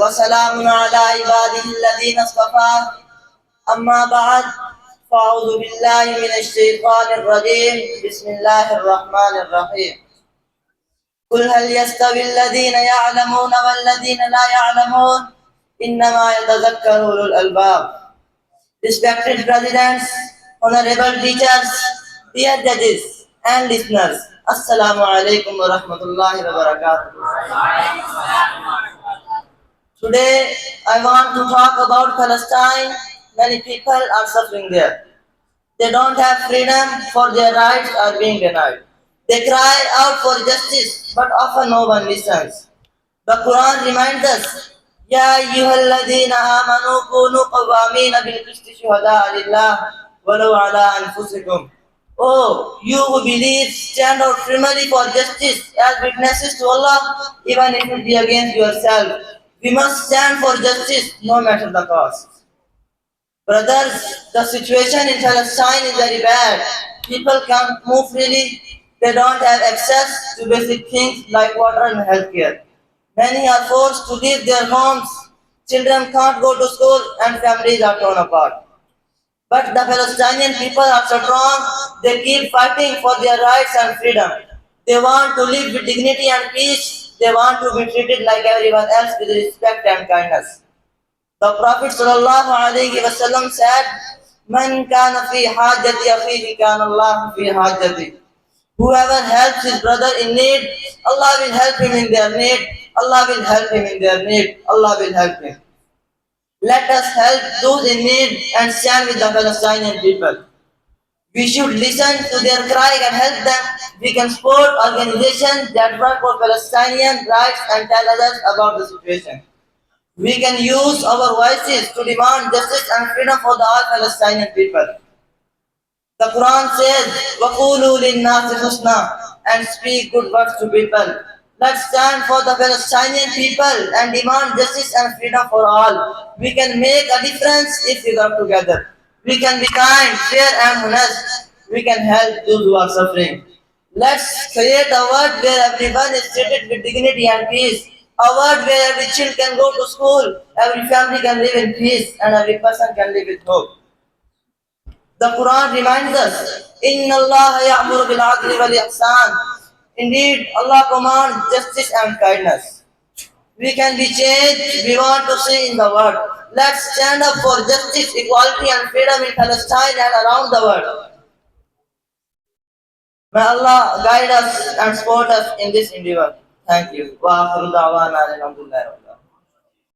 وسلام على عباده الذين اصطفى أما بعد فأعوذ بالله من الشيطان الرجيم بسم الله الرحمن الرحيم قل هل يستوي الذين يعلمون والذين لا يعلمون إنما يتذكر أولو الألباب. Respected presidents, honorable teachers, dear judges and listeners, Assalamu alaikum wa rahmatullahi wa barakatuh. Today I want to talk about Palestine. Many people are suffering there. They don't have freedom, for their rights are being denied. They cry out for justice, but often no one listens. The Quran reminds us, Ya ayyuhalladhina amanu kunu qawwamina bil qisti shuhada'a lillah walau ala anfusikum. Oh, you who believe, stand out firmly for justice as witnesses to Allah, even if it be against yourself. We must stand for justice no matter the cost. Brothers, the situation in Palestine is very bad. People can't move freely. They don't have access to basic things like water and healthcare. Many are forced to leave their homes. Children can't go to school and families are torn apart. But the Palestinian people are strong. They keep fighting for their rights and freedom. They want to live with dignity and peace. They want to be treated like everyone else with respect and kindness. The Prophet ﷺ said, Man kana fi hajati akhihi kana Allah fi hajati. Whoever helps his brother in need, Allah will help him in their need. Allah will help him in their need. Allah will help him. Let us help those in need and stand with the Palestinian people. We should listen to their cry and help them. We can support organizations that work for Palestinian rights and tell others about the situation. We can use our voices to demand justice and freedom for all Palestinian people. The Quran says, وَقُولُوا لِلنَّاسِ حُسْنًا, and speak good words to people. Let's stand for the Palestinian people and demand justice and freedom for all. We can make a difference if we work together. We can be kind, fair and honest. We can help those who are suffering. Let's create a world where everyone is treated with dignity and peace. A world where every child can go to school, every family can live in peace, and every person can live with hope. The Quran reminds us, Inna Allah ya'muru bil 'adli wal ihsan. Indeed, Allah commands justice and kindness. We can be changed we want to see in the world. Let's stand up for justice, equality and freedom in Palestine and around the world. May Allah guide us and support us in this endeavor. Thank you. Wa akhiru da'wana alhamdulillah.